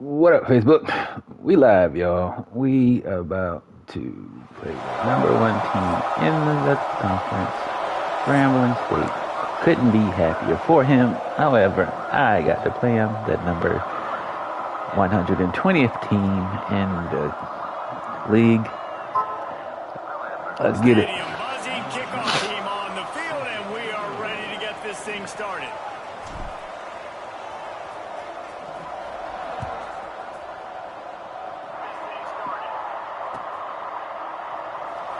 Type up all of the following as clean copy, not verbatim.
What up, Facebook? We live, y'all. We about to play the number one team in the conference, Grambling State. Couldn't be happier for him. However, I got to play him, that number 120th team in the league. Let's get it. Buzzing kickoff team on the field, and we are ready to get this thing started.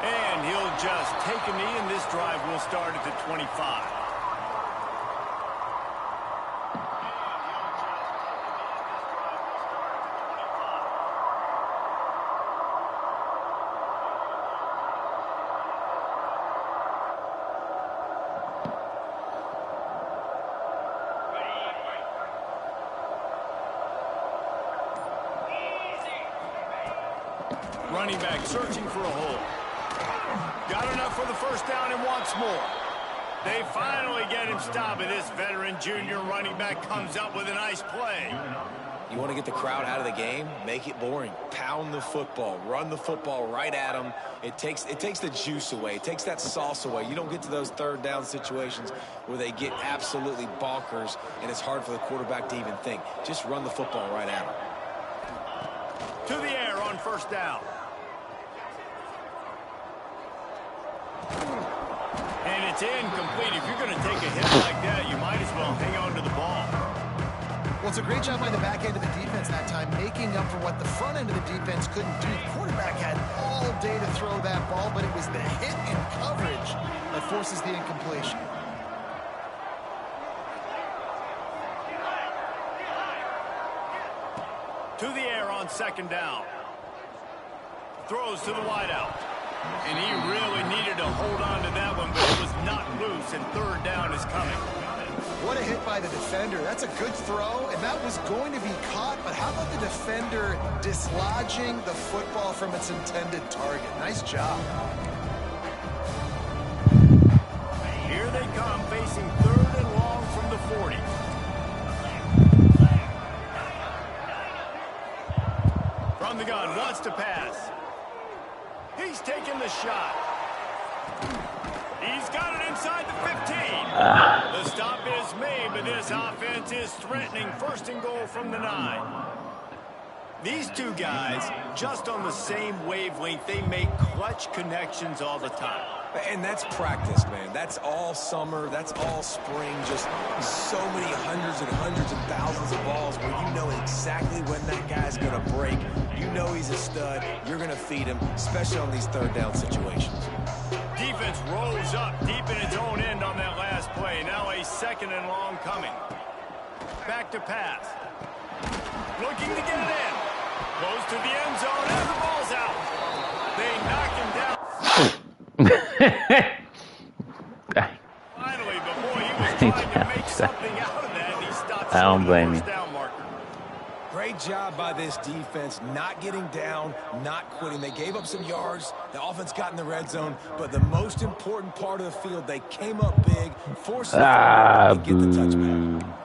And he'll just take a knee, and this drive will start at the 25. Running back searching for a hole. Got enough for the first down and wants more. They finally get him stopped, and this veteran junior running back comes up with a nice play. You want to get the crowd out of the game? Make it boring. Pound the football. Run the football right at them. It takes the juice away. It takes that sauce away. You don't get to those third down situations where they get absolutely bonkers, and it's hard for the quarterback to even think. Just run the football right at them. To the air on first down. And it's incomplete. If you're going to take a hit like that, you might as well hang on to the ball. Well, it's a great job by the back end of the defense that time, making up for what the front end of the defense couldn't do. The quarterback had all day to throw that ball, but it was the hit and coverage that forces the incompletion. To the air on second down. Throws to the wideout. And he really needed to hold on to that one, but it was not loose, and third down is coming. What a hit by the defender. That's a good throw, and that was going to be caught, but how about the defender dislodging the football from its intended target? Nice job. Here they come, facing third and long from the 40. From the gun, wants to pass. He's taking the shot. He's got it inside the 15. The stop is made, but this offense is threatening first and goal from the 9. These two guys, just on the same wavelength, they make clutch connections all the time. And that's practice, man. That's all summer. That's all spring. Just so many hundreds and thousands of balls where you know exactly when that guy's going to break. You know he's a stud. You're going to feed him, especially on these third down situations. Defense rolls up deep in its own end on that last play. Now a second and long coming. Back to pass. Looking to get it in. Close to the end zone, and the ball's out. They knock him down. Finally, before he was trying to make something out of that, he stopped. I don't blame you. Great job by this defense, not getting down, not quitting. They gave up some yards. The offense got in the red zone, but the most important part of the field, they came up big, forced it and get the touchback.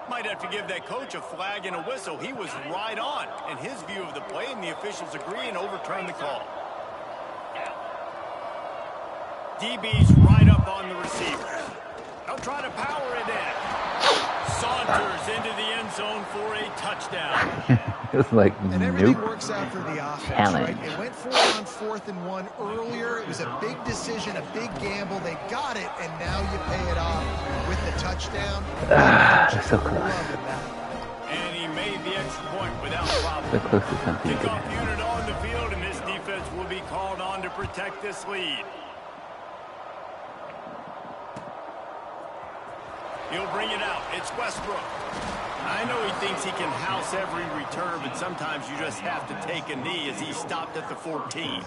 Might have to give that coach a flag and a whistle. He was right on in his view of the play, and the officials agree and overturn the call. DB's right up on the receiver. They'll try to power it in. Saunters into the end zone for a touchdown. It's like, and everything works out for the offense, challenge. right? They went for it on 4th and 1 earlier. It was a big decision, a big gamble. They got it, and now you pay it off with the touchdown. So close. And he made the extra point without problem. So close to something good. Kickoff unit on the field, and this defense will be called on to protect this lead. He'll bring it out. It's Westbrook. I know he thinks he can house every return, but sometimes you just have to take a knee as he stopped at the 14.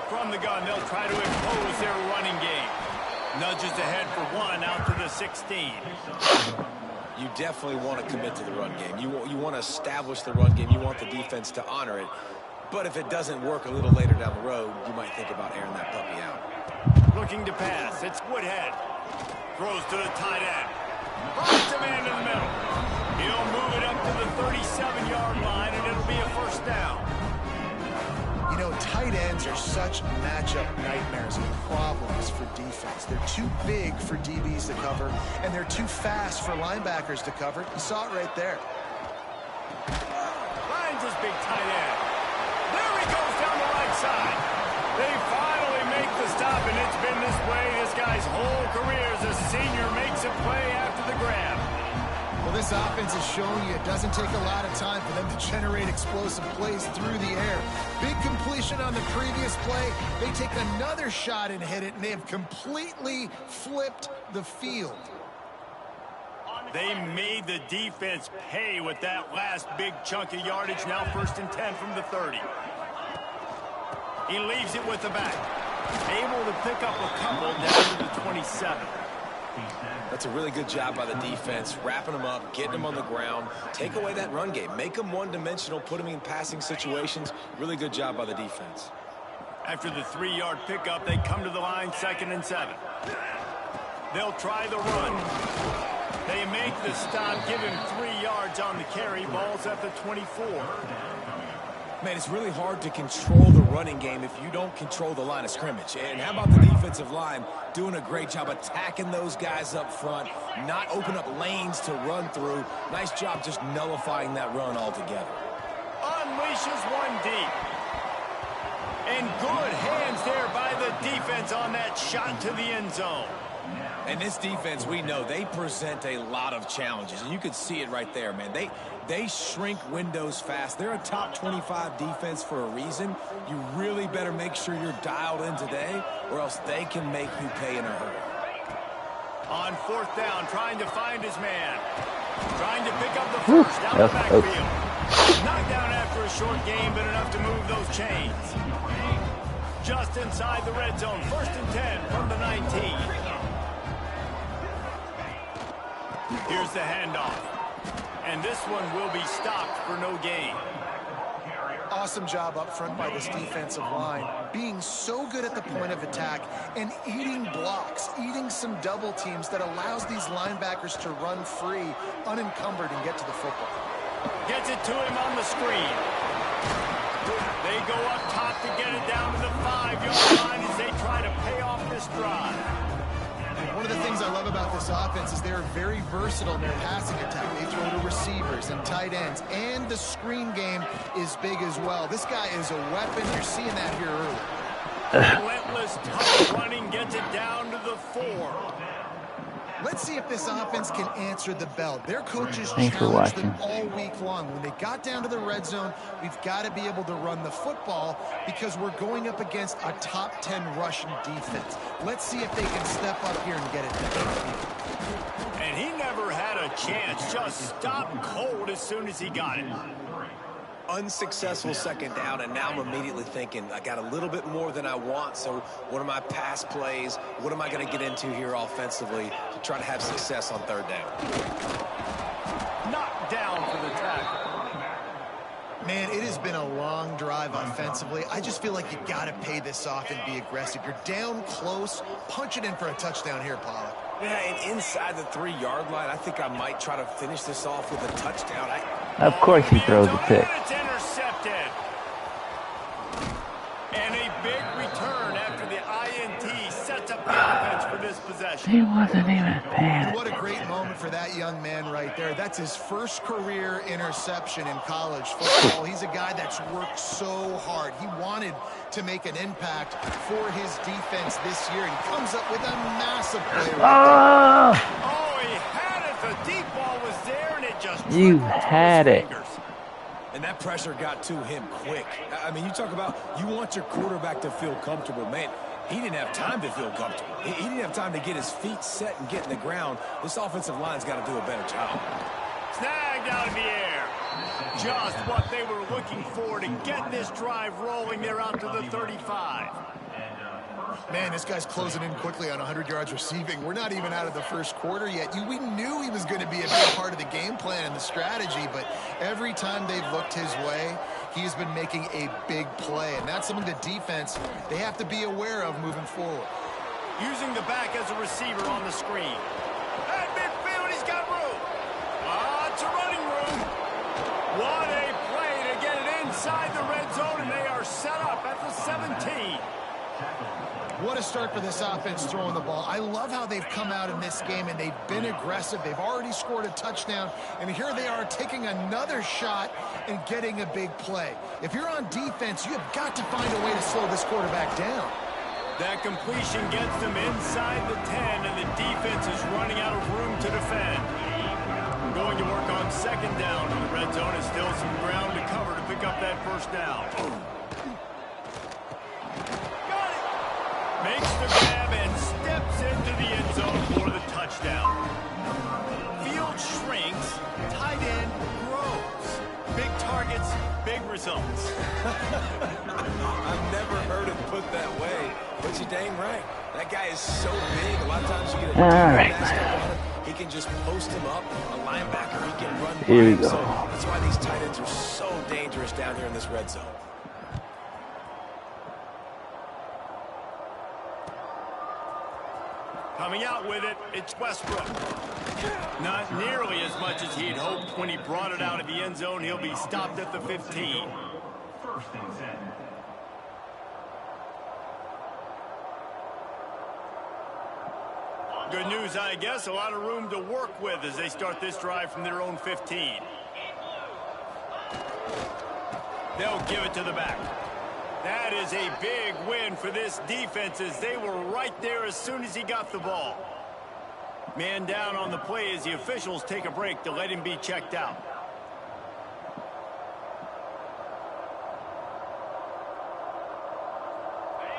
From the gun, they'll try to impose their running game. Nudges ahead for one out to the 16. You definitely want to commit to the run game. You want to establish the run game. You want the defense to honor it. But if it doesn't work a little later down the road, you might think about airing that puppy out. Looking to pass. It's Woodhead. Throws to the tight end. Finds a man in the middle. He'll move it up to the 37-yard line, and it'll be a first down. You know, tight ends are such matchup nightmares and problems for defense. They're too big for DBs to cover, and they're too fast for linebackers to cover. You saw it right there. Finds his big tight end. There he goes down the right side. They finally make the stop, and it's been this way this guy's whole career as a senior makes a play after the grab. Well, this offense is showing you it doesn't take a lot of time for them to generate explosive plays through the air. Big completion on the previous play. They take another shot and hit it, and they have completely flipped the field. They made the defense pay with that last big chunk of yardage. Now 1st and 10 from the 30. He leaves it with the back. Able to pick up a couple down to the 27. That's a really good job by the defense, wrapping them up, getting them on the ground. Take away that run game. Make them one-dimensional, put them in passing situations. Really good job by the defense. After the 3-yard pickup, they come to the line 2nd and 7. They'll try the run. They make the stop, give him 3 yards on the carry. Ball's at the 24. Man, it's really hard to control the running game if you don't control the line of scrimmage. And how about the defensive line doing a great job attacking those guys up front, not open up lanes to run through. Nice job just nullifying that run altogether. Unleashes one deep. And good hands there by the defense on that shot to the end zone. And this defense, we know, they present a lot of challenges. And you can see it right there, man. They shrink windows fast. They're a top 25 defense for a reason. You really better make sure you're dialed in today, or else they can make you pay in a hurry. On 4th down, trying to find his man. Trying to pick up the first down the backfield. Knocked down after a short game, but enough to move those chains. Just inside the red zone. 1st and 10 from the 19. Here's the handoff. And this one will be stopped for no gain. Awesome job up front by this defensive line, being so good at the point of attack and eating blocks, eating some double teams that allows these linebackers to run free, unencumbered, and get to the football. Gets it to him on the screen. They go up top to get it down to the 5-yard line as they try to pay off this drive. One of the things I love about this offense is they're very versatile in their passing attack. They throw to receivers and tight ends, and the screen game is big as well. This guy is a weapon. You're seeing that here early. Relentless, tough running, gets it down to the 4. Let's see if this offense can answer the bell. Their coaches challenged them all week long. When they got down to the red zone, we've got to be able to run the football because we're going up against a top 10 Russian defense. Let's see if they can step up here and get it done. And he never had a chance. Just stopped cold as soon as he got it. Unsuccessful 2nd down, and now I'm immediately thinking, I got a little bit more than I want, so what are my pass plays? What am I going to get into here offensively to try to have success on 3rd down? Knocked down for the tackle. Man, it has been a long drive offensively. I just feel like you got to pay this off and be aggressive. You're down close. Punch it in for a touchdown here, Pollock. Yeah, and inside the 3-yard line, I think I might try to finish this off with a touchdown. Of course he throws a pick. It's intercepted. And a big return after the INT sets up the offense for this possession. He wasn't even paying. What a great moment for that young man right there. That's his first career interception in college football. He's a guy that's worked so hard. He wanted to make an impact for his defense this year, and he comes up with a massive play right there. Oh, he had it. The deep ball was there, and it just... You had it. And that pressure got to him quick. I mean, you talk about you want your quarterback to feel comfortable. Man, he didn't have time to feel comfortable. He didn't have time to get his feet set and get in the ground. This offensive line's got to do a better job. Snagged out of the air. Just what they were looking for to get this drive rolling. They're out to the 35. Man, this guy's closing in quickly on 100 yards receiving. We're not even out of the first quarter yet. We knew he was going to be a big part of the game plan and the strategy, but every time they've looked his way, He's been making a big play, and that's something the defense, they have to be aware of moving forward. Using the back as a receiver on the screen. At midfield, he's got room. Lots of running room. What a play to get it inside the red zone, and they are set up at the 17. What a start for this offense throwing the ball. I love how they've come out in this game, and they've been aggressive. They've already scored a touchdown, and here they are taking another shot and getting a big play. If you're on defense, you have got to find a way to slow this quarterback down. That completion gets them inside the 10, and the defense is running out of room to defend. Going to work on second down in the red zone, and still some ground to cover to pick up that first down. Makes the grab and steps into the end zone for the touchdown. Field shrinks, tight end grows. Big targets, big results. I've never heard it put that way, but you're dang right. That guy is so big. A lot of times you get a mask up on him. He can just post him up. A linebacker, he can run by him. So that's why these tight ends are so dangerous down here in this red zone. Coming out with it, it's Westbrook. Not nearly as much as he'd hoped when he brought it out of the end zone. He'll be stopped at the 15. First and 10. Good news, I guess. A lot of room to work with as they start this drive from their own 15. They'll give it to the back. That is a big win for this defense as they were right there as soon as he got the ball. Man down on the play as the officials take a break to let him be checked out.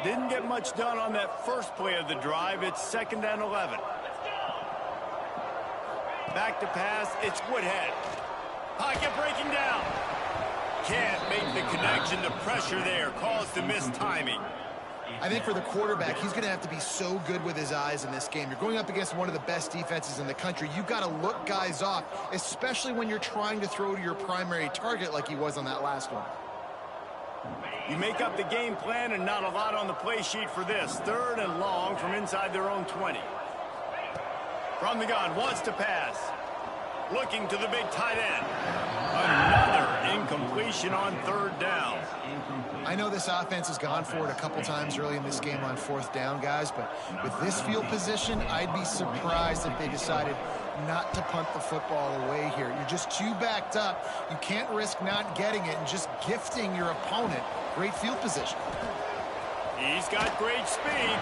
Didn't get much done on that first play of the drive. It's 2nd and 11. Back to pass. It's Woodhead. Pocket breaking down. Can't make the connection. The pressure there caused the missed timing. I think for the quarterback, he's going to have to be so good with his eyes in this game. You're going up against one of the best defenses in the country. You've got to look guys off, especially when you're trying to throw to your primary target like he was on that last one. You make up the game plan and not a lot on the play sheet for this. 3rd and long from inside their own 20. From the gun, wants to pass. Looking to the big tight end. Another incompletion on 3rd down. I know this offense has gone for it a couple times early in this game on 4th down, guys, but with this field position, I'd be surprised if they decided not to punt the football away here. You're just too backed up. You can't risk not getting it and just gifting your opponent great field position. He's got great speed.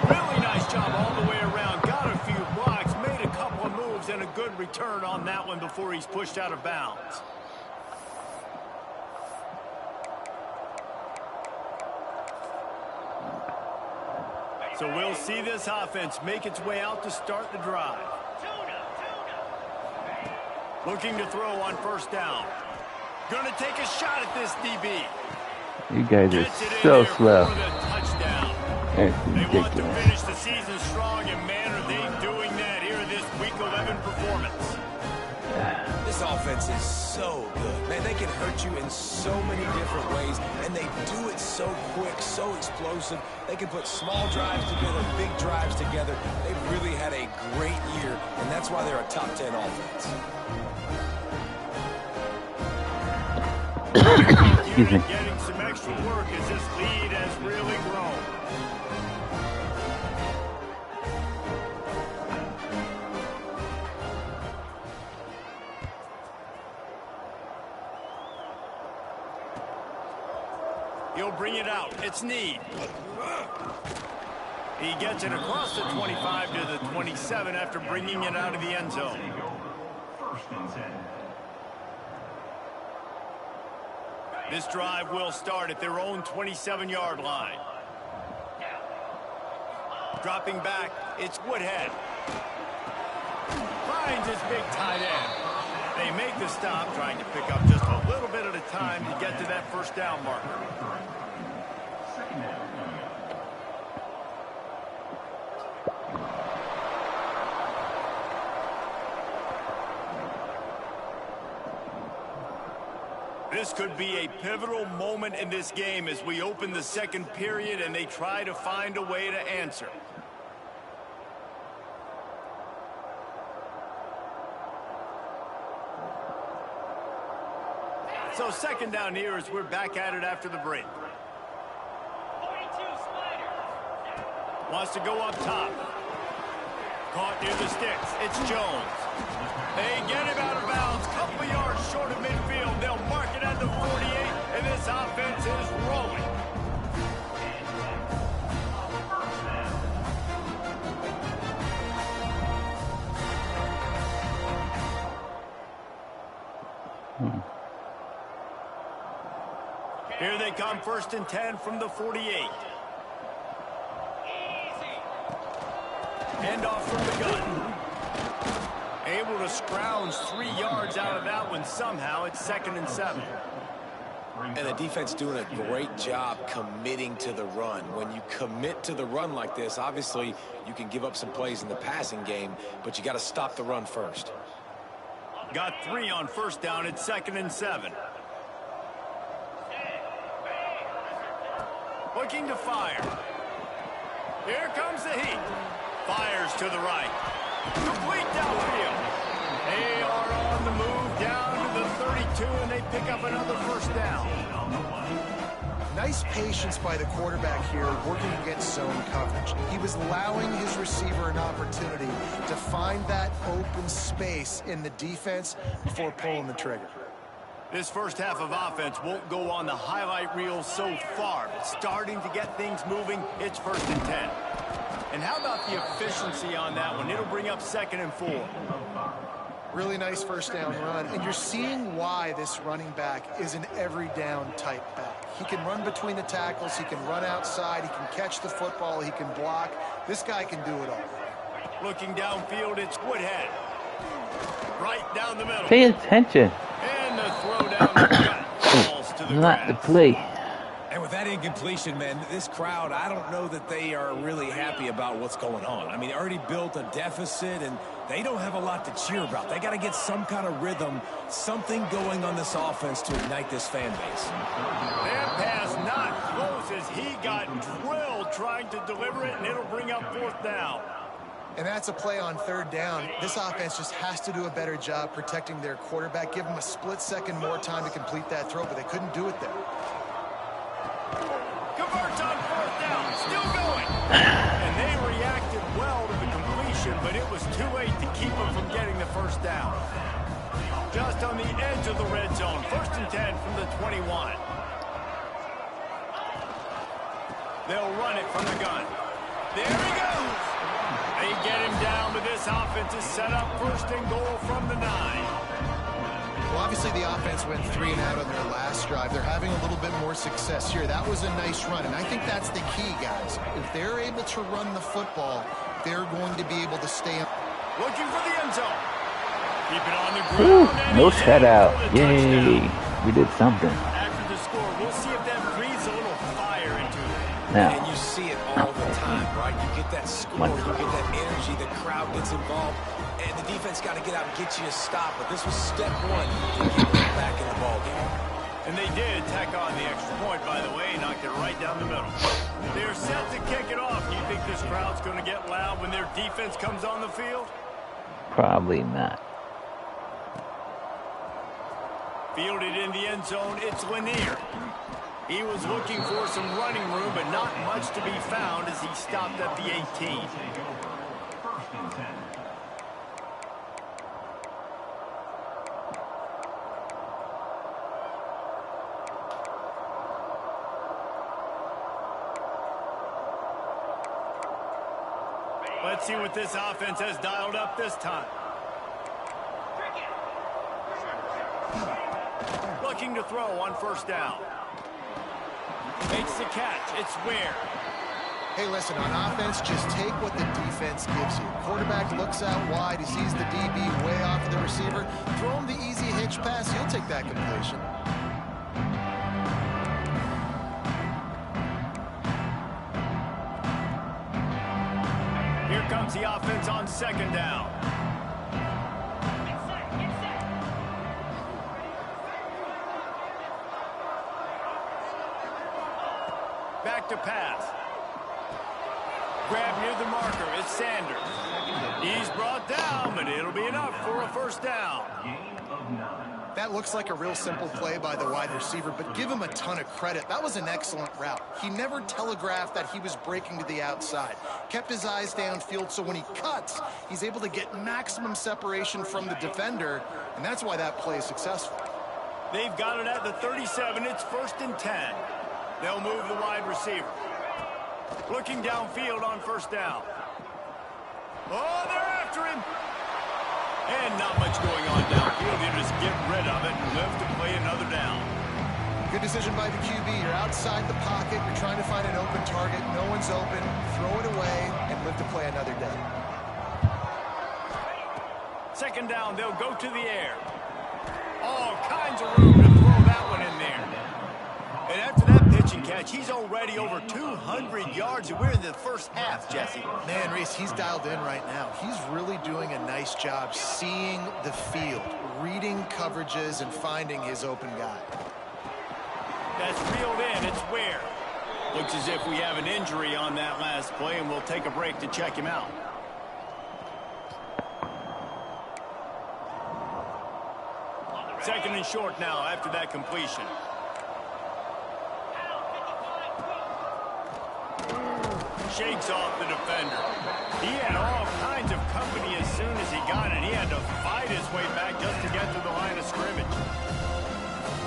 Really nice job all the way around. Got a few blocks, made a couple of moves, and a good return on that one before he's pushed out of bounds. So we'll see this offense make its way out to start the drive. Looking to throw on 1st down. Gonna take a shot at this DB. You guys are so slow. That's They want to ridiculous. finish the season strong, and man, are they doing that here this Week 11 performance. This offense is so good. Man, they can hurt you in so many different ways, and they do it so quick, so explosive. They can put small drives together, big drives together. They've really had a great year, and that's why they're a top 10 offense. Excuse me. Getting some extra work as this lead has really grown. He'll bring it out. It's Need. He gets it across the 25 to the 27 after bringing it out of the end zone. First and 10. This drive will start at their own 27-yard line. Dropping back, it's Woodhead. Finds his big tight end. They make the stop, trying to pick up just a little bit at a time to get to that 1st down marker. Second down. This This could be a pivotal moment in this game as we open the second period and they try to find a way to answer. So second down here as we're back at it after the break. Wants to go up top. Caught near the sticks. It's Jones. They get him out of bounds. Couple yards short of midfield. They'll mark it at the 48, and this offense is rolling. Here they come, 1st and 10 from the 48. Handoff from the gun. Able to scrounge 3 yards out of that one somehow. It's 2nd and 7. And the defense doing a great job committing to the run. When you commit to the run like this, obviously you can give up some plays in the passing game, but you got to stop the run first. Got 3 on 1st down. It's 2nd and 7. Looking to fire. Here comes the heat. Fires to the right. Complete downfield. They are on the move down to the 32, and they pick up another 1st down. Nice patience by the quarterback here, working against zone coverage. He was allowing his receiver an opportunity to find that open space in the defense before pulling the trigger. This first half of offense won't go on the highlight reel so far, but starting to get things moving. It's 1st and 10. And how about the efficiency on that one? It'll bring up 2nd and 4. Really nice 1st down run, and you're seeing why this running back is an every down type back. He can run between the tackles, he can run outside, he can catch the football, he can block. This guy can do it all. Looking downfield, it's Woodhead. Right down the middle. Pay attention. And the throw down the gut falls to the Not the grass. play. And with that incompletion, man, this crowd, I don't know that they are really happy about what's going on. I mean, they already built a deficit, and they don't have a lot to cheer about. They got to get some kind of rhythm, something going on this offense to ignite this fan base. That pass not close as he got drilled trying to deliver it, and it'll bring up 4th down. And that's a play on 3rd down. This offense just has to do a better job protecting their quarterback. Give them a split second more time to complete that throw, but they couldn't do it there. Converts on 4th down, still going. And they reacted well to the completion, but it was too late to keep them from getting the 1st down. Just on the edge of the red zone, 1st and 10 from the 21. They'll run it from the gun. There he goes. They get him down, but this offense is set up 1st and goal from the 9. Well, obviously the offense went 3 and out on their last drive. They're having a little bit more success here. That was a nice run, and I think that's the key, guys. If they're able to run the football, they're going to be able to stay up. Looking for the end zone. Keep it on the Woo, ground. and no he's shutout. headed for the Yay. touchdown. We did something. After the score, we'll see if that breathes a little fire into it. Now, And you see it all the time, right? You get that score, you get that energy, the crowd gets involved, and the defense got to get out and get you a stop. But this was step 1 to get them back in the ballgame. And they did tack on the extra point, by the way, knocked it right down the middle. They're set to kick it off. Do you think this crowd's going to get loud when their defense comes on the field? probably not. Fielded in the end zone, it's Lanier. He was looking for some running room, but not much to be found as he stopped at the 18. 1st and 10. Let's see what this offense has dialed up this time. Looking to throw on 1st down. Makes the catch. It's Ware. Hey, listen, on offense, just take what the defense gives you. Quarterback looks out wide. He sees the DB way off of the receiver. Throw him the easy hitch pass. He'll take that completion. Here comes the offense on 2nd down. Back to pass. Grab near the marker. It's Sanders. He's brought down, but it'll be enough for a first down. That looks like a real simple play by the wide receiver, but give him a ton of credit. That was an excellent route. He never telegraphed that he was breaking to the outside. Kept his eyes downfield, so when he cuts, he's able to get maximum separation from the defender, and that's why that play is successful. They've got it at the 37. It's 1st and 10. They'll move the wide receiver. Looking downfield on first down. Oh, they're after him. And not much going on downfield. You just get rid of it and live to play another down. Good decision by the QB. You're outside the pocket. You're trying to find an open target. No one's open. Throw it away and live to play another day. 2nd down, they'll go to the air. All kinds of room to throw that one in there. And after that pitch and catch, he's already over 200 yards, and we're in the first half, Jesse. Man, Reese, he's dialed in right now. He's really doing a nice job seeing the field, reading coverages, and finding his open guy. That's reeled in. It's Ware. Looks as if we have an injury on that last play, and we'll take a break to check him out. Second and short now after that completion. Shakes off the defender. He had all kinds of company as soon as he got it. He had to fight his way back just to get to the line of scrimmage.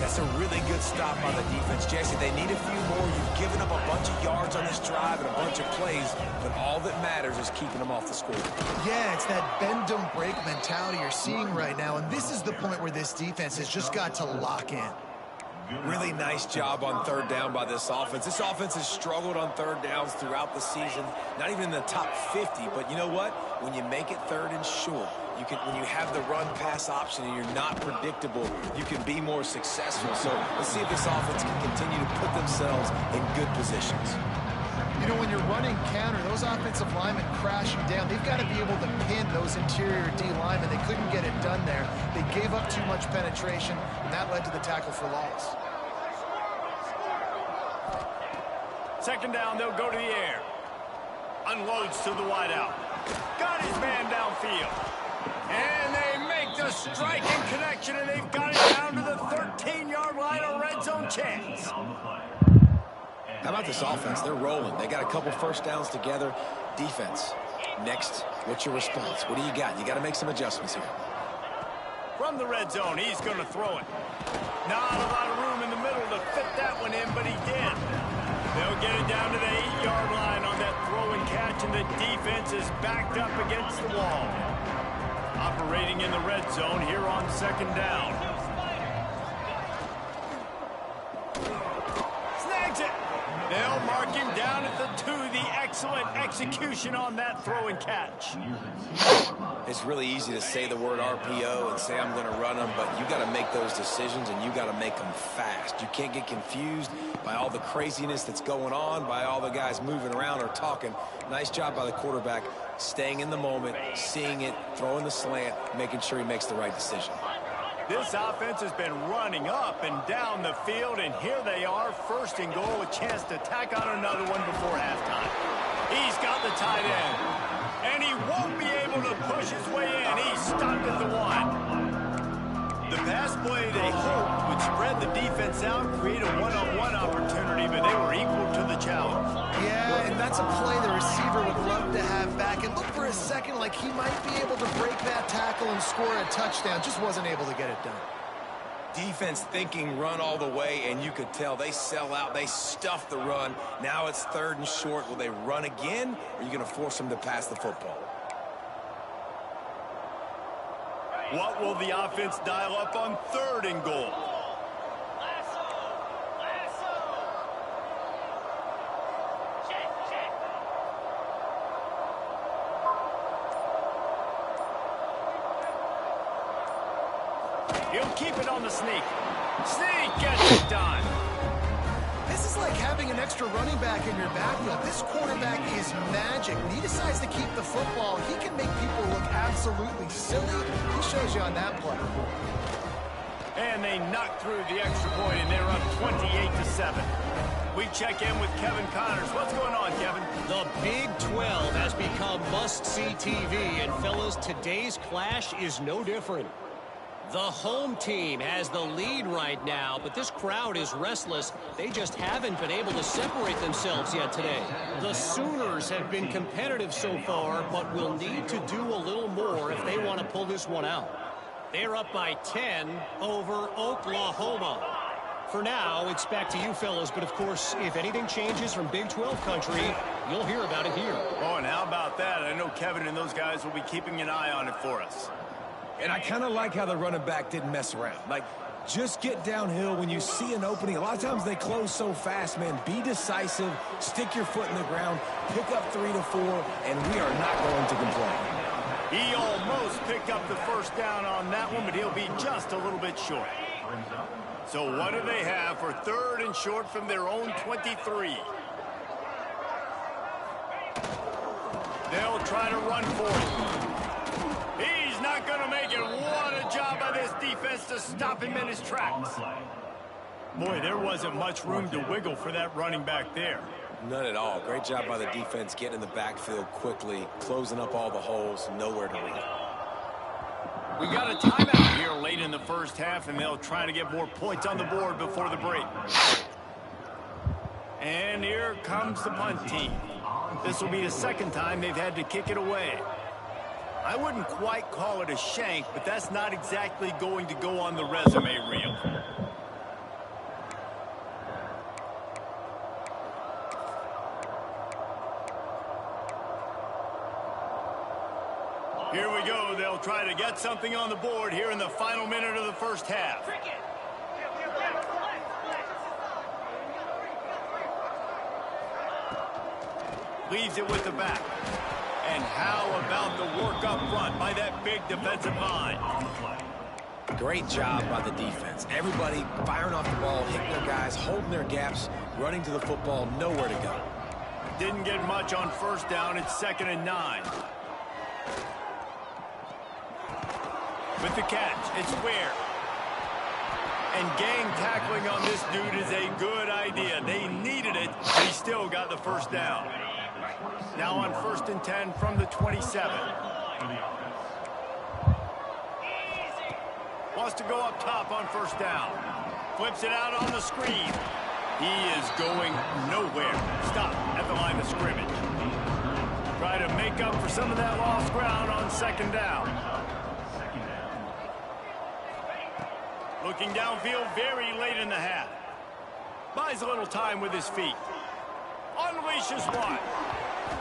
That's a really good stop by the defense, Jesse. They need a few more. You've given up a bunch of yards on this drive and a bunch of plays, but all that matters is keeping them off the score. Yeah, it's that bend don't break mentality you're seeing right now, and this is the point where this defense has just got to lock in. Really nice job on 3rd down by this offense. This offense has struggled on 3rd downs throughout the season. Not even in the top 50, but you know what? When you make it 3rd and short, when you have the run-pass option and you're not predictable, you can be more successful. So let's see if this offense can continue to put themselves in good positions. You know, when you're running counter, those offensive linemen crashing down, they've got to be able to pin those interior D linemen. They couldn't get it done there. They gave up too much penetration, and that led to the tackle for loss. 2nd down, they'll go to the air. Unloads to the wideout. Got his man downfield. And they make the striking connection, and they've got it down to the 13-yard line, a red zone chance. How about this offense? They're rolling. They got a couple first downs together. Defense. Next, what's your response? What do you got? You got to make some adjustments here. From the red zone, he's going to throw it. Not a lot of room in the middle to fit that one in, but he did. They'll get it down to the 8-yard line on that throw and catch, and the defense is backed up against the wall. Operating in the red zone here on 2nd down. Snags it. They'll mark him down at the 2. The excellent execution on that throw and catch. It's really easy to say the word RPO and say I'm going to run them, but you got to make those decisions and you got to make them fast. You can't get confused by all the craziness that's going on, by all the guys moving around or talking. Nice job by the quarterback, staying in the moment, seeing it, throwing the slant, making sure he makes the right decision. This offense has been running up and down the field, and here they are, 1st and goal, a chance to tack on another one before halftime. He's got the tight end, and he won't be able to push his way in. He's stopped at the 1. The pass play they hoped would spread the defense out, create a one-on-one opportunity, but they were equal to the challenge. Yeah, and that's a play the receiver would love to have back. And look for a second like he might be able to break that tackle and score a touchdown. Just wasn't able to get it done. Defense thinking run all the way, and you could tell they sell out. They stuff the run. Now it's 3rd and short. Will they run again, or are you going to force them to pass the football? What will the offense dial up on 3rd and goal? He'll keep it on the sneak. Sneak gets it done. This is like having an extra running back in your backfield. This quarterback is magic. When he decides to keep the football, he can make people look absolutely silly. He shows you on that play. And they knock through the extra point, and they're up 28-7. We check in with Kevin Connors. What's going on, Kevin? The Big 12 has become must-see TV, and fellas, today's clash is no different. The home team has the lead right now, but this crowd is restless. They just haven't been able to separate themselves yet today. The Sooners have been competitive so far, but will need to do a little more if they want to pull this one out. They're up by 10 over Oklahoma. For now, it's back to you fellas, but of course, if anything changes from Big 12 country, you'll hear about it here. Oh, and how about that? I know Kevin and those guys will be keeping an eye on it for us. And I kind of like how the running back didn't mess around. Like, just get downhill when you see an opening. A lot of times they close so fast, man. Be decisive, stick your foot in the ground, pick up 3 to 4, and we are not going to complain. He almost picked up the first down on that one, but he'll be just a little bit short. So what do they have for 3rd and short from their own 23? They'll try to run for it. He's not going to make it. What a job by this defense to stop him in his tracks. Boy, there wasn't much room to wiggle for that running back there. None at all. Great job by the defense getting in the backfield quickly, closing up all the holes, nowhere to run. We got a timeout here late in the first half, and they'll try to get more points on the board before the break. And here comes the punt team. This will be the second time they've had to kick it away. I wouldn't quite call it a shank, but that's not exactly going to go on the resume reel. Here we go. They'll try to get something on the board here in the final minute of the first half. Leaves it with the back. And how about the work up front by that big defensive line? Great job by the defense. Everybody firing off the ball, hitting their guys, holding their gaps, running to the football, nowhere to go. Didn't get much on first down. It's 2nd and 9. With the catch, it's Ware. And gang tackling on this dude is a good idea. They needed it, but he still got the first down. Now on 1st and 10 from the 27. Wants to go up top on first down. Flips it out on the screen. He is going nowhere. Stop at the line of scrimmage. Try to make up for some of that lost ground on 2nd down. Looking downfield very late in the half. Buys a little time with his feet. Unleashes one.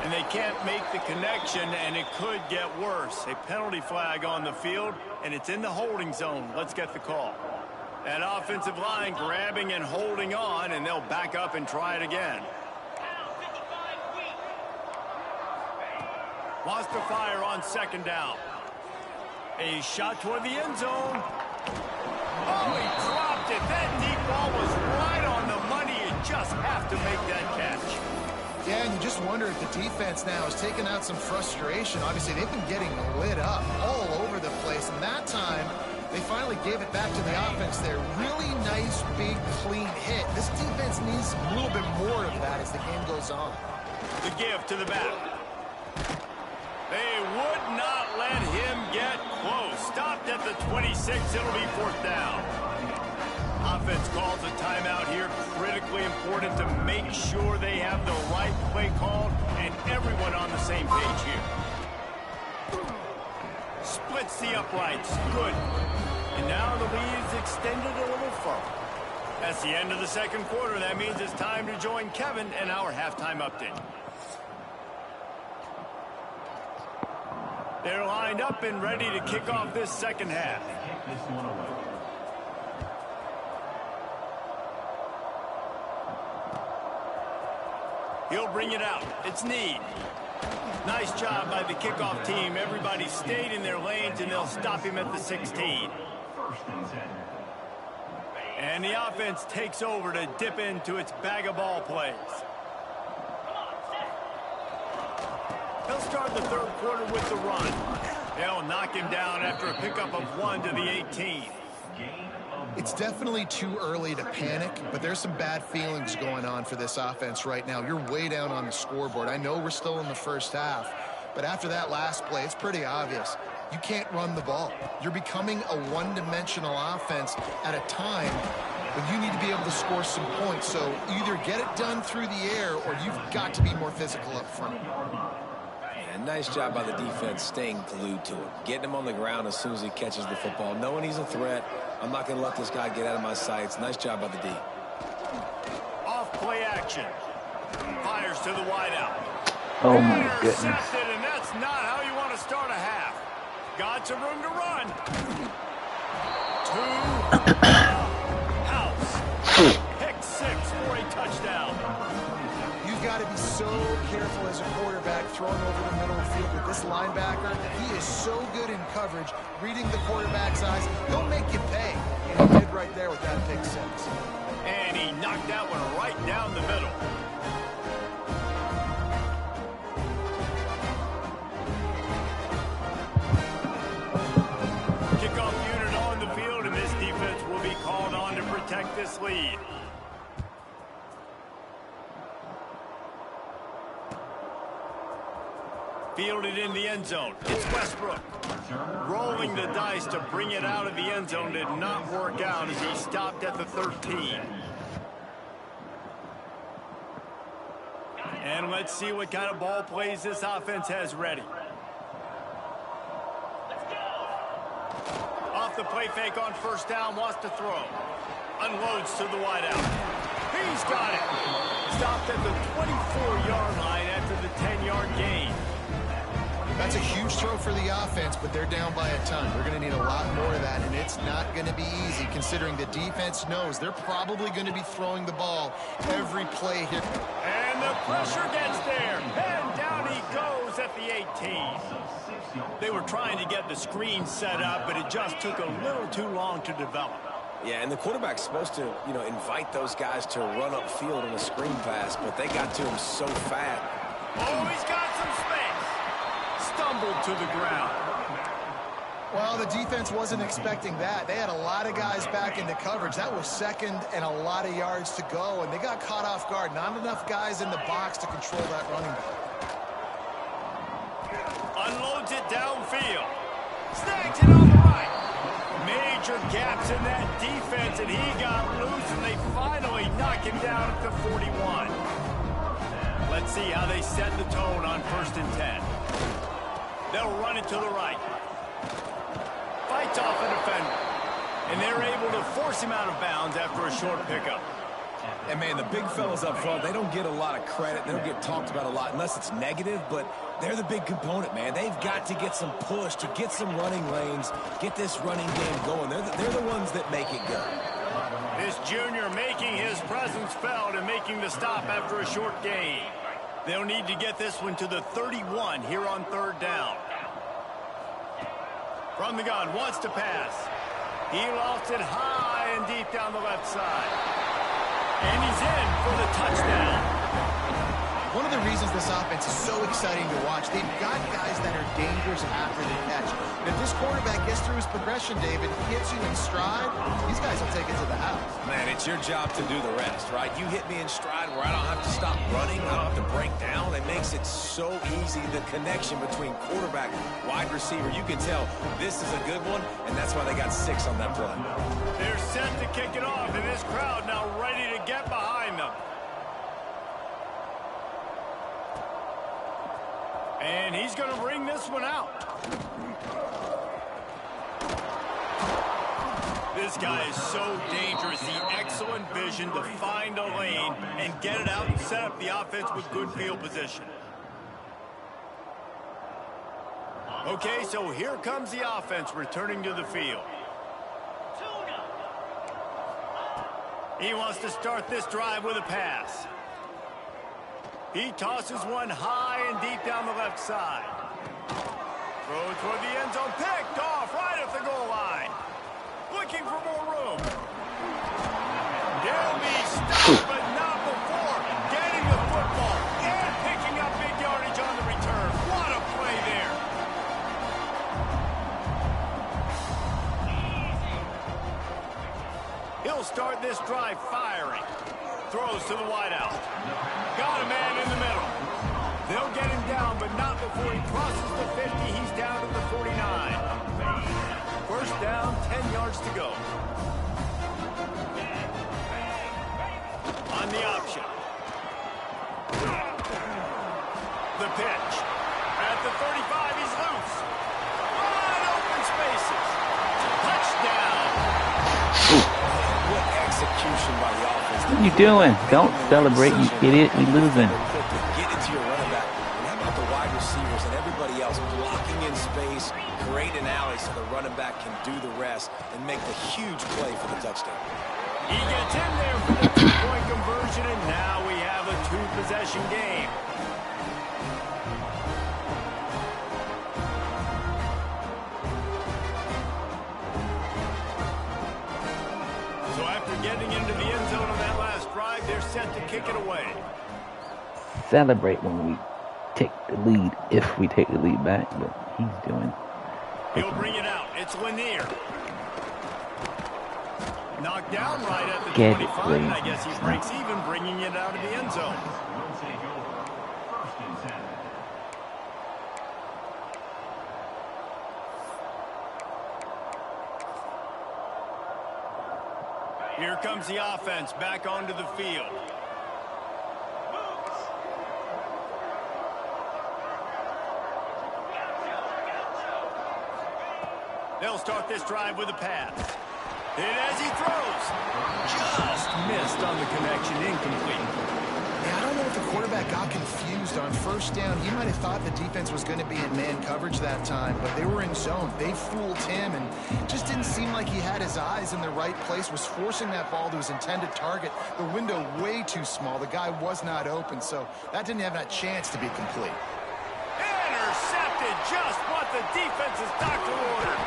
And they can't make the connection, and it could get worse. A penalty flag on the field, and it's in the holding zone. Let's get the call. That offensive line grabbing and holding on, and they'll back up and try it again. Wants to fire on 2nd down. A shot toward the end zone. Oh, he dropped it. That deep ball was right on the money. You just have to make that catch. Yeah, and you just wonder if the defense now has taken out some frustration. Obviously, they've been getting lit up all over the place. And that time, they finally gave it back to the offense there. Really nice, big, clean hit. This defense needs a little bit more of that as the game goes on. The give to the back. They would not let him get close. Stopped at the 26. It'll be 4th down. Offense calls a timeout here. Critically important to make sure they have the right play called and everyone on the same page here. Splits the uprights. Good. And now the lead's extended a little further. That's the end of the 2nd quarter. That means it's time to join Kevin and our halftime update. They're lined up and ready to kick off this 2nd half. He'll bring it out. It's Need. Nice job by the kickoff team. Everybody stayed in their lanes, and they'll stop him at the 16. And the offense takes over to dip into its bag of ball plays. He'll start the 3rd quarter with the run. They'll knock him down after a pickup of 1 to the 18. It's definitely too early to panic, but there's some bad feelings going on for this offense right now. You're way down on the scoreboard. I know we're still in the first half, but after that last play, it's pretty obvious. You can't run the ball. You're becoming a one-dimensional offense at a time when you need to be able to score some points. So either get it done through the air or you've got to be more physical up front. And nice job by the defense staying glued to him, getting him on the ground as soon as he catches the football, knowing he's a threat. I'm not going to let this guy get out of my sights. Nice job by the D. Off play action. Fires to the wideout. Oh my goodness. Intercepted, and that's not how you want to start a half. Got some room to run. To the house. Pick 6 for a touchdown. You've got to be so careful as a quarterback throwing over the middle of the field with this linebacker. He is so good in coverage, reading the quarterback's eyes. He'll make you pay. And he did right there with that pick 6. And he knocked that one right down the middle. Kickoff unit on the field, and this defense will be called on to protect this lead. Fielded in the end zone. It's Westbrook. Rolling the dice to bring it out of the end zone did not work out as he stopped at the 13. And let's see what kind of ball plays this offense has ready. Off the play fake on first down, wants to throw. Unloads to the wideout. He's got it. Stopped at the 24-yard line after the 10-yard gain. That's a huge throw for the offense, but they're down by a ton. They're going to need a lot more of that, and it's not going to be easy considering the defense knows they're probably going to be throwing the ball every play here. And the pressure gets there. And down he goes at the 18. They were trying to get the screen set up, but it just took a little too long to develop. Yeah, and the quarterback's supposed to, invite those guys to run upfield on a screen pass, but they got to him so fast. Oh, he's got some space. Stumbled to the ground. Well, the defense wasn't expecting that. They had a lot of guys back into coverage. That was second and a lot of yards to go, and they got caught off guard. Not enough guys in the box to control that running back. Unloads it downfield. Snags it on the right. Major gaps in that defense, and he got loose, and they finally knock him down at the 41. Let's see how they set the tone on 1st and 10. They'll run it to the right. Fights off a defender. And they're able to force him out of bounds after a short pickup. And, man, the big fellas up front, they don't get a lot of credit. They don't get talked about a lot unless it's negative, but they're the big component, man. They've got to get some push, to get some running lanes, get this running game going. They're the ones that make it go. This junior making his presence felt and making the stop after a short gain. They'll need to get this one to the 31 here on 3rd down. From the gun, wants to pass. He lost it high and deep down the left side. And he's in for the touchdown. One of the reasons this offense is so exciting to watch, they've got guys that are dangerous after the catch. And if this quarterback gets through his progression, David, hits you in stride, these guys will take it to the house. Man, it's your job to do the rest, right? You hit me in stride where I don't have to stop running, I don't have to break down. It makes it so easy, the connection between quarterback, wide receiver. You can tell this is a good one, and that's why they got 6 on that play. They're set to kick it off, and this crowd now ready to get behind them. And he's going to bring this one out. This guy is so dangerous. The excellent vision to find a lane and get it out and set up the offense with good field position. Okay, so here comes the offense returning to the field. He wants to start this drive with a pass. He tosses one high and deep down the left side. Throw toward the end zone, picked off right at the goal line. Looking for more room. He'll be stopped, but not before getting the football and picking up big yardage on the return. What a play there. throws to the wideout. Got a man in the middle. They'll get him down, but not before he crosses the 50. He's down to the 49. First down, 10 yards to go. On the option. The pitch. At the 35, he's loose. Wide open spaces. Touchdown. What execution by the offense. What are you doing? Don't celebrate, you idiot. We losing. Get it to your running back. And how about the wide receivers and everybody else blocking in space, creating alleys so the running back can do the rest and make the huge play for the touchdown. He gets in there for the two-point conversion, and now we have a two-possession game. So after getting into the end zone on that last drive, they're set to kick it away. Celebrate when we take the lead, if we take the lead back, but he's doing. He'll bring it out. It's Lanier. Knocked down right at the Get 25, and I guess he breaks even, bringing it out of the end zone. Will take over. First and 10. Here comes the offense back onto the field. They'll start this drive with a pass. And as he throws, just missed on the connection, incomplete. Yeah, I don't know if the quarterback got confused on first down. He might have thought the defense was going to be in man coverage that time, but they were in zone. They fooled him, and just didn't seem like he had his eyes in the right place, was forcing that ball to his intended target. The window way too small. The guy was not open, so that didn't have that chance to be complete. Intercepted, just what the defense's doctor ordered.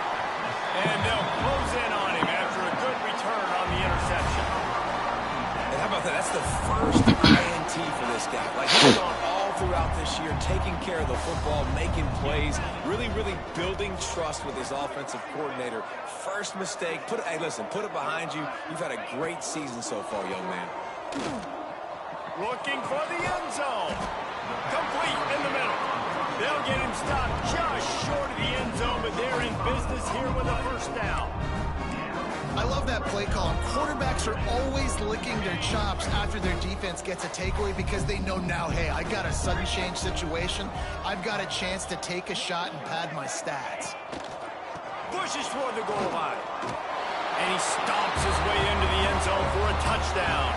And they'll close in on him after a good return on the interception. And how about that? That's the first INT for this guy. Like, he's gone all throughout this year, taking care of the football, making plays, really, really building trust with his offensive coordinator. First mistake, hey, listen, put it behind you. You've had a great season so far, young man. Looking for the end zone. Complete in the middle. They'll get him stopped just short of the end zone, but they're in business here with a first down. I love that play call. Quarterbacks are always licking their chops after their defense gets a takeaway because they know now, hey, I got a sudden change situation. I've got a chance to take a shot and pad my stats. Pushes toward the goal line. And he stomps his way into the end zone for a touchdown.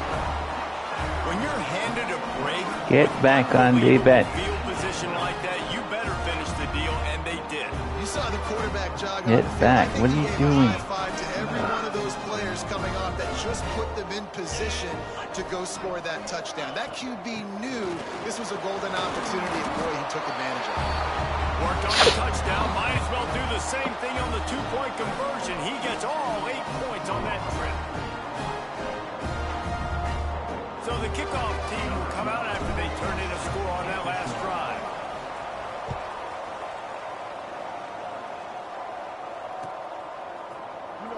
When you're handed a break, Get back on the bet. field position like that, you better finish the deal, and they did. You saw the quarterback jog Get on the field. back. I think What are he you gave doing? a high five to every one of those players coming off that just put them in position to go score that touchdown. That QB knew this was a golden opportunity, and boy, he took advantage of it. Worked on the touchdown. Might as well do the same thing on the two-point conversion. He gets all 8 points on that trip. So the kickoff team will come out after they turn in a score on that last drive.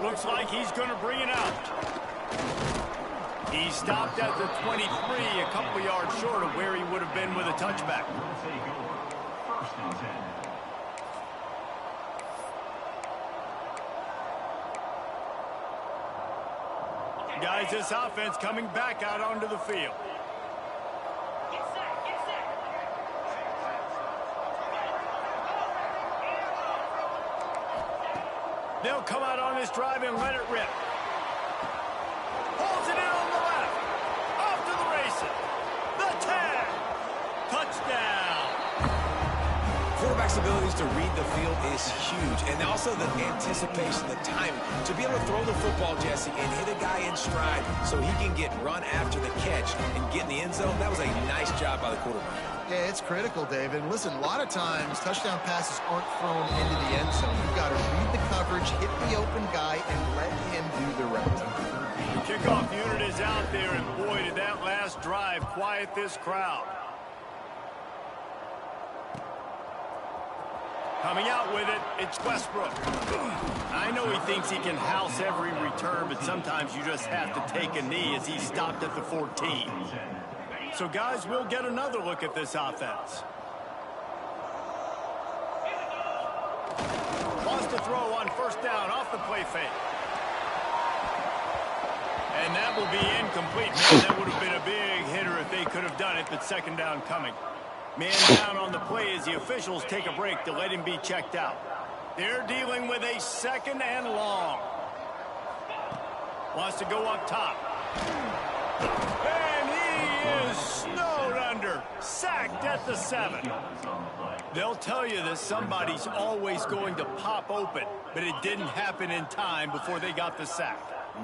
Looks like he's going to bring it out. He stopped at the 23, a couple yards short of where he would have been with a touchback. Will take over. First and 10. Guys, this offense coming back out onto the field. They'll come out on this drive and let it rip. Holds it in on the left. Off to the races. The tag. Touchdown. Quarterback's abilities to read the field is huge, and also the anticipation, the timing. To be able to throw the football, Jesse, and hit a guy in stride so he can get run after the catch and get in the end zone, that was a nice job by the quarterback. Yeah, it's critical, David. Listen, a lot of times touchdown passes aren't thrown into the end zone. You've got to read the coverage, hit the open guy, and let him do the rest. The kickoff unit is out there, and boy, did that last drive quiet this crowd. Coming out with it, it's Westbrook. I know he thinks he can house every return, but sometimes you just have to take a knee as he stopped at the 14. So, guys, we'll get another look at this offense. Wants to throw on first down off the play fake. And that will be incomplete. Man, that would have been a big hitter if they could have done it, but second down coming. Man down on the play as the officials take a break to let him be checked out. They're dealing with a second and long. Wants to go up top. And he is snowed under. Sacked at the 7. They'll tell you that somebody's always going to pop open, but it didn't happen in time before they got the sack.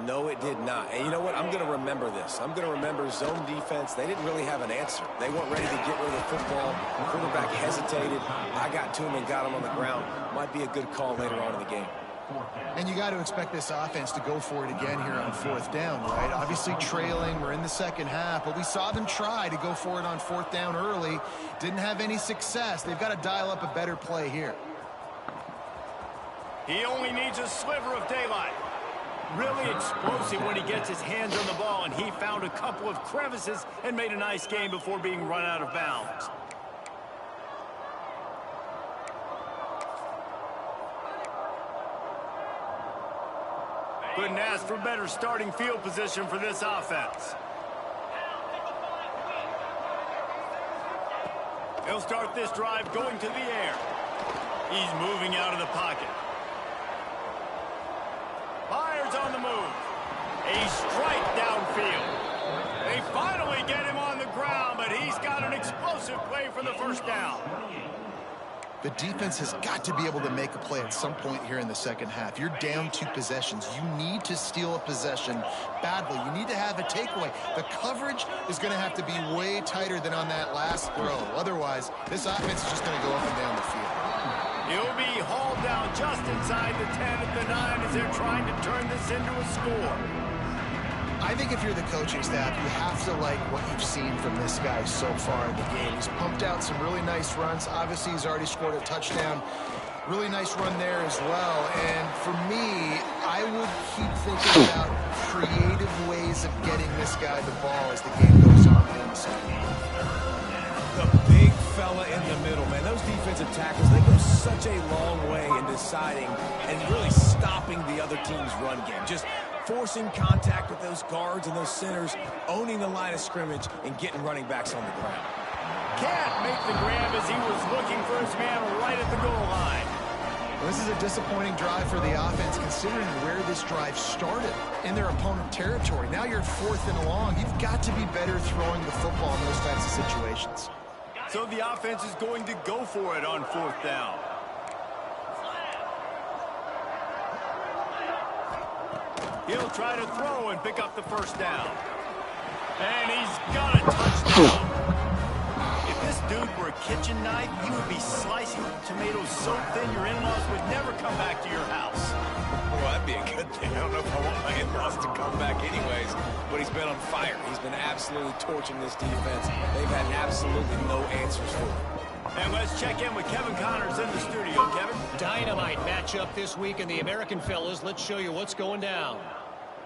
No, it did not. And you know what? I'm going to remember this. I'm going to remember zone defense. They didn't really have an answer. They weren't ready to get rid of the football. The quarterback hesitated. I got to him and got him on the ground. Might be a good call later on in the game. And you got to expect this offense to go for it again here on fourth down, right? Obviously trailing. We're in the second half, but we saw them try to go for it on fourth down early. Didn't have any success. They've got to dial up a better play here. He only needs a sliver of daylight. Really explosive when he gets his hands on the ball, and he found a couple of crevices and made a nice game before being run out of bounds. Couldn't ask for better starting field position for this offense. He'll start this drive going to the air. He's moving out of the pocket. Fires on the move. A strike downfield. They finally get him on the ground, but he's got an explosive play for the first down. The defense has got to be able to make a play at some point here in the second half. You're down 2 possessions. You need to steal a possession badly. You need to have a takeaway. The coverage is going to have to be way tighter than on that last throw. Otherwise, this offense is just going to go up and down the field. He'll be hauled down just inside the 10 at the 9 as they're trying to turn this into a score. I think if you're the coaching staff, you have to like what you've seen from this guy so far in the game. He's pumped out some really nice runs. Obviously, he's already scored a touchdown. Really nice run there as well. And for me, I would keep thinking about creative ways of getting this guy the ball as the game goes on in the second half. The big fella in the middle, man. Those defensive tackles, they go such a long way in deciding and really stopping the other team's run game. Just forcing contact with those guards and those centers, owning the line of scrimmage, and getting running backs on the ground. Can't make the grab as he was looking for his man right at the goal line. Well, this is a disappointing drive for the offense, considering where this drive started in their opponent territory. Now you're 4th and long. You've got to be better throwing the football in those types of situations. So the offense is going to go for it on 4th down. He'll try to throw and pick up the first down. And he's got a touchdown. If this dude were a kitchen knife, he would be slicing tomatoes so thin your in-laws would never come back to your house. Well, that'd be a good thing. I don't know if I want my in-laws to come back anyways, but he's been on fire. He's been absolutely torching this defense. They've had absolutely no answers for him. And let's check in with Kevin Connors in the studio. Kevin? Dynamite matchup this week in the American, fellas. Let's show you what's going down.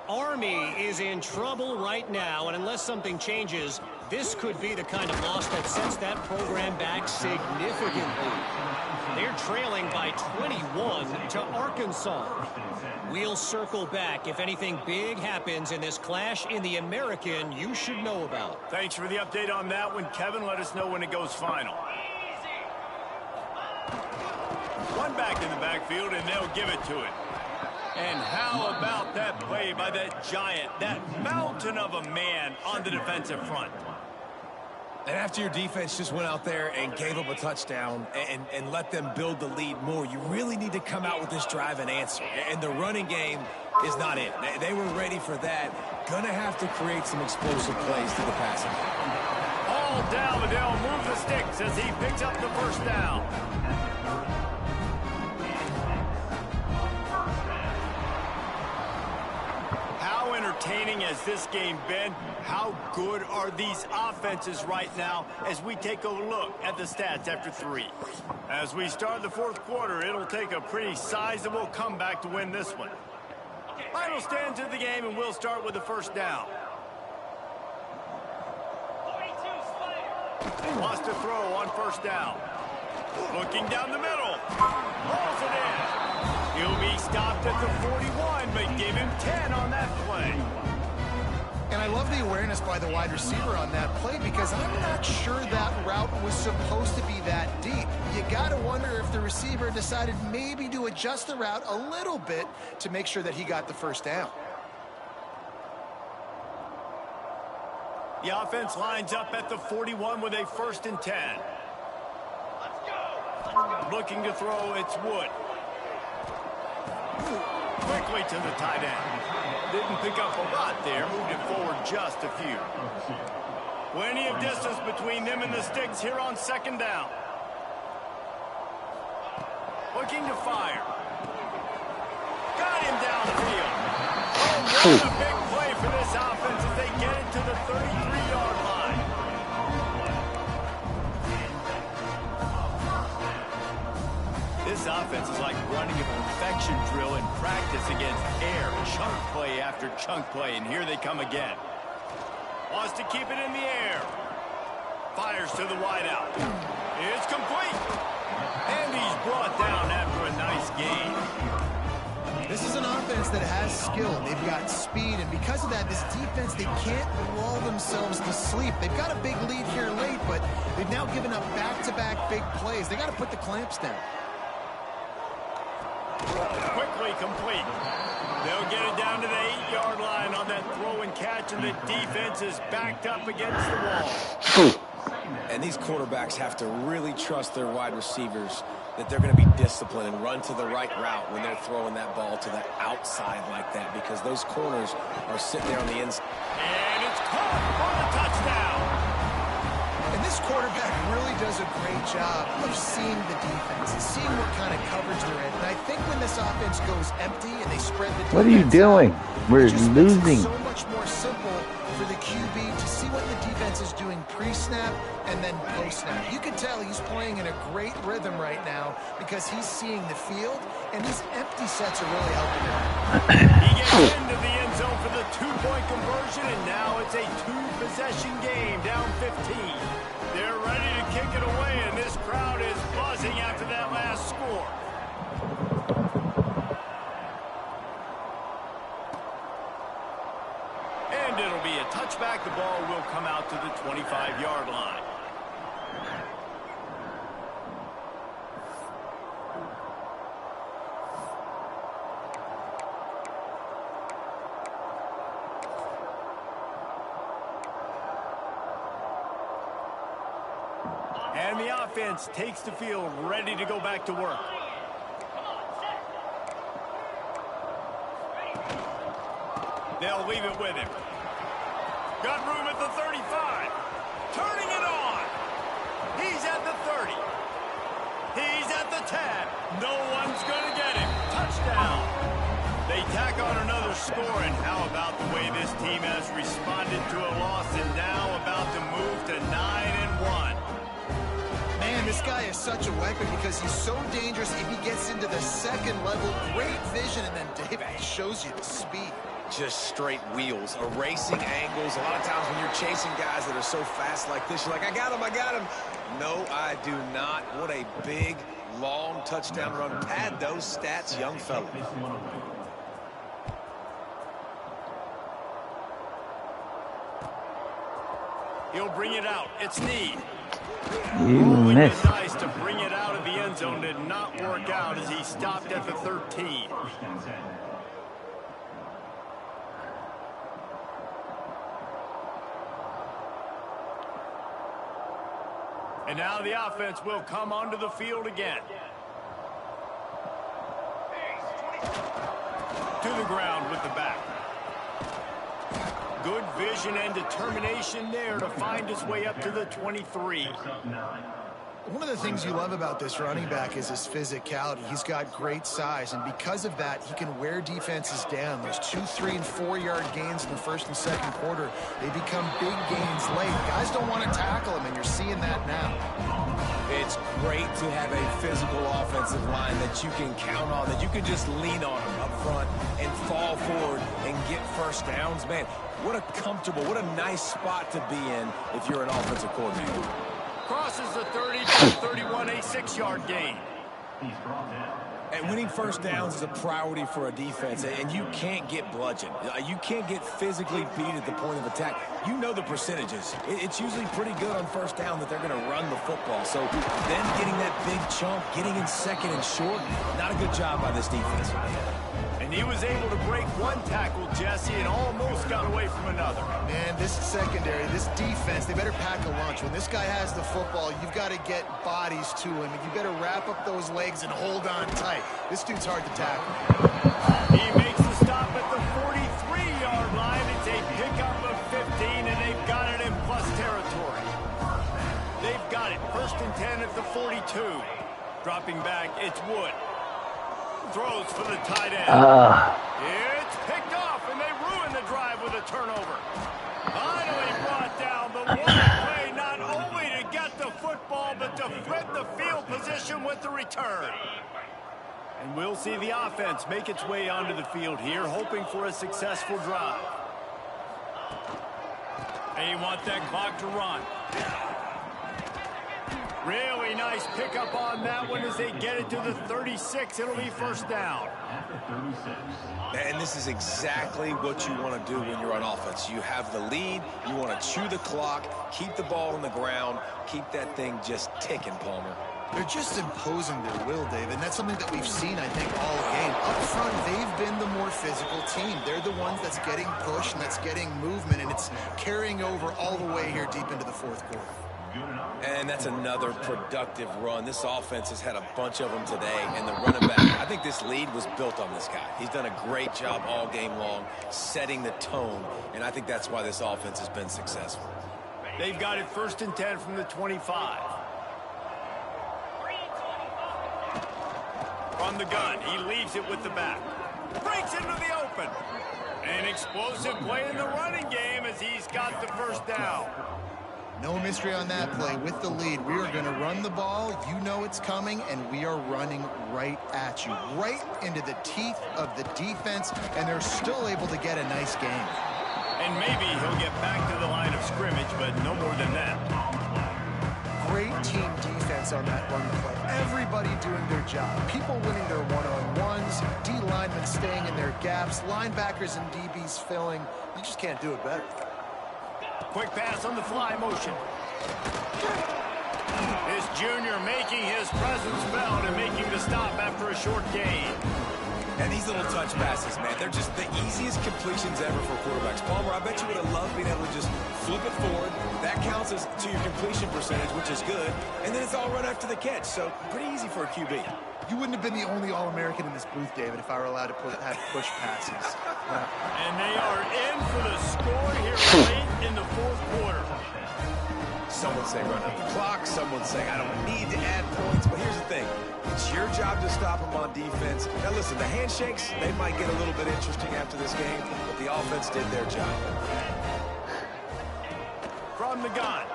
Army is in trouble right now, and unless something changes, this could be the kind of loss that sets that program back significantly. They're trailing by 21 to Arkansas. We'll circle back if anything big happens in this clash in the American you should know about. Thanks for the update on that one, Kevin. Let us know when it goes final. One back in the backfield, and they'll give it to it. And how about that play by that giant, that mountain of a man on the defensive front? And after your defense just went out there and gave up a touchdown and let them build the lead more, you really need to come out with this drive and answer. And the running game is not it. They were ready for that. Gonna have to create some explosive plays to the passing game. All down, but they'll move the sticks as he picks up the first down. entertaining as this game been, how good are these offenses right now as we take a look at the stats after 3? As we start the fourth quarter, it'll take a pretty sizable comeback to win this one. Final stands of the game, and we'll start with the first down. Wants to throw on first down. Looking down the middle. Rolls it in. He'll be stopped at the 41, but give him 10 on that play. And I love the awareness by the wide receiver on that play because I'm not sure that route was supposed to be that deep. You got to wonder if the receiver decided maybe to adjust the route a little bit to make sure that he got the first down. The offense lines up at the 41 with a 1st and 10. Looking to throw, it's Wood. Quickly to the tight end. Didn't pick up a lot there, moved it forward just a few. Plenty of distance between them and the sticks here on 2nd down. Looking to fire. Got him down the field. Oh, what a big play for this offense as they get it to the 33-yard line. This offense is like running a perfection drill in practice against air. Chunk play after chunk play, and here they come again. Wants to keep it in the air. Fires to the wideout. It's complete. And he's brought down after a nice gain. This is an offense that has skill. They've got speed, and because of that, this defense, they can't lull themselves to sleep. They've got a big lead here late, but they've now given up back-to-back big plays. They got to put the clamps down. Quickly complete. They'll get it down to the 8-yard line on that throw and catch, and the defense is backed up against the wall. And these quarterbacks have to really trust their wide receivers that they're going to be disciplined and run to the right route when they're throwing that ball to the outside like that, because those corners are sitting there on the inside. And it's caught for the touchdown. And this quarterback really does a great job of seeing the defense and seeing what kind of coverage they're in. And I think when this offense goes empty and they spread the defense, What are you doing? We're losing. So much more simple for the QB to see what the defense is doing pre-snap and then post-snap. You can tell he's playing in a great rhythm right now because he's seeing the field, and these empty sets are really helping him. He gets into the end zone for the 2-point conversion, and now it's a 2-possession game, down 15. They're ready to kick it away, and this crowd is buzzing after that last score. And it'll be a touchback. The ball will come out to the 25-yard line. And the offense takes the field, ready to go back to work. They'll leave it with him. Got room at the 35. Turning it on. He's at the 30. He's at the 10. No one's going to get him. Touchdown. They tack on another score, and how about the way this team has responded to a loss and now about to move to 9-1. Man, this guy is such a weapon because he's so dangerous if he gets into the second level. Great vision, and then David shows you the speed. Just straight wheels, erasing angles. A lot of times when you're chasing guys that are so fast like this, you're like, I got him, I got him. No, I do not. What a big, long touchdown run. Pad those stats, young fella. He'll bring it out. It's Need. You missed. Nice to bring it out of the end zone. Did not work out as he stopped at the 13. And now the offense will come onto the field again. To the ground with the back. Good vision and determination there to find his way up to the 23. One of the things you love about this running back is his physicality. He's got great size, and because of that, he can wear defenses down. Those 2, 3, and 4-yard gains in the first and second quarter, they become big gains late. Guys don't want to tackle him, and you're seeing that now. It's great to have a physical offensive line that you can count on, that you can just lean on up front and fall forward and get first downs. Man, what a comfortable, what a nice spot to be in if you're an offensive coordinator. Crosses the 30 to the 31, a 6-yard gain. He's brought down. And winning first downs is a priority for a defense, and you can't get bludgeoned. You can't get physically beat at the point of attack. You know the percentages. It's usually pretty good on first down that they're going to run the football. So then getting that big chunk, getting in second and short, not a good job by this defense. And he was able to break one tackle, Jesse, and almost got away from another. Man, this secondary, this defense, they better pack a lunch. When this guy has the football, you've got to get bodies to him, and you better wrap up those legs and hold on tight. This dude's hard to tackle. He makes the stop at the 43-yard line. It's a pickup of 15, and they've got it in plus territory. They've got it. 1st and 10 at the 42. Dropping back, it's Wood. Throws for the tight end. It's picked off, and they ruin the drive with a turnover. Finally brought down the one play, not only to get the football, but to flip the field position with the return. And we'll see the offense make its way onto the field here, hoping for a successful drive. They want that clock to run. Really nice pickup on that one as they get it to the 36. It'll be first down. And this is exactly what you want to do when you're on offense. You have the lead. You want to chew the clock, keep the ball on the ground, keep that thing just ticking, Palmer. They're just imposing their will, David, and that's something that we've seen, I think, all game. Up front, they've been the more physical team. They're the ones that's getting pushed and that's getting movement, and it's carrying over all the way here deep into the fourth quarter. And that's another productive run. This offense has had a bunch of them today, and the running back, I think this lead was built on this guy. He's done a great job all game long, setting the tone, and I think that's why this offense has been successful. They've got it 1st and 10 from the 25. From the gun, he leaves it with the back. Breaks into the open. An explosive play in the running game as he's got the first down. No mystery on that play. With the lead, we are going to run the ball. You know it's coming, and we are running right at you, right into the teeth of the defense, and they're still able to get a nice game. And maybe he'll get back to the line of scrimmage, but no more than that. Great team defense on that run play. Everybody doing their job. People winning their one-on-ones, D linemen staying in their gaps, linebackers and DBs filling. You just can't do it better. Quick pass on the fly motion. This junior making his presence felt and making the stop after a short gain. And these little touch passes, man, they're just the easiest completions ever for quarterbacks. Palmer, I bet you would have loved being able to just flip it forward. That counts as to your completion percentage, which is good. And then it's all run after the catch, so pretty easy for a QB. You wouldn't have been the only All-American in this booth, David, if I were allowed to have push passes. And they are in for the score here late in the fourth quarter. Someone say run up the clock. Someone saying I don't need to add points. But here's the thing. It's your job to stop them on defense. Now, listen, the handshakes, they might get a little bit interesting after this game, but the offense did their job. From the gun.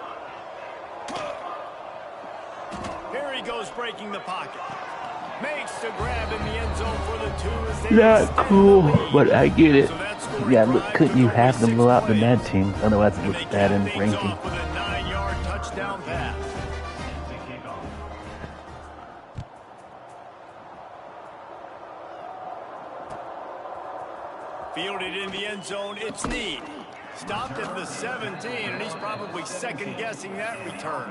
Here he goes breaking the pocket. Makes the grab in the end zone for the 2 as they Not cool, but I get it. So Yeah, look, couldn't you have them blow out the bad team? Otherwise it looks bad in ranking. With a 9-yard touchdown pass. Fielded in the end zone, it's Snead. Stopped at the 17, and he's probably second-guessing that return.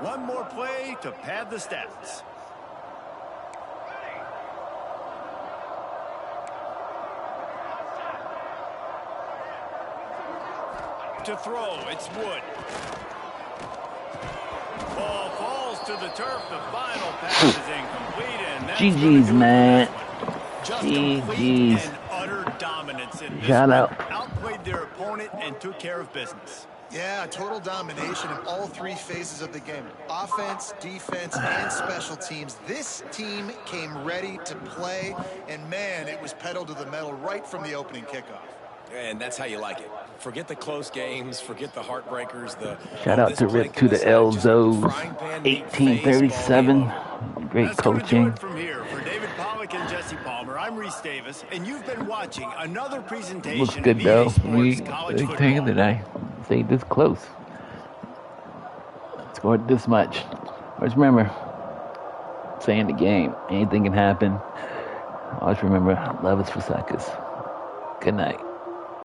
One more play to pad the stats. To throw, it's Wood. Ball falls to the turf. The final pass is incomplete, and that's GG's, man. Just complete GG's. and utter dominance in this Shout one. out. Outplayed read their opponent and took care of business. Yeah, total domination in all three phases of the game. Offense, defense, and special teams. This team came ready to play, and man, it was pedal to the metal right from the opening kickoff. And that's how you like it. Forget the close games, forget the heartbreakers. Shout out to Rip to the Elzos, 1837. Great That's coaching. Gonna do it from here. For David Pollack and Jesse Palmer, I'm Reese Davis, and you've been watching another presentation Looks good of though. EA Sports We College big Football. thing today. Stayed this close. Scored this much. Always remember, saying the game, anything can happen. Always remember, love is for suckers. Good night.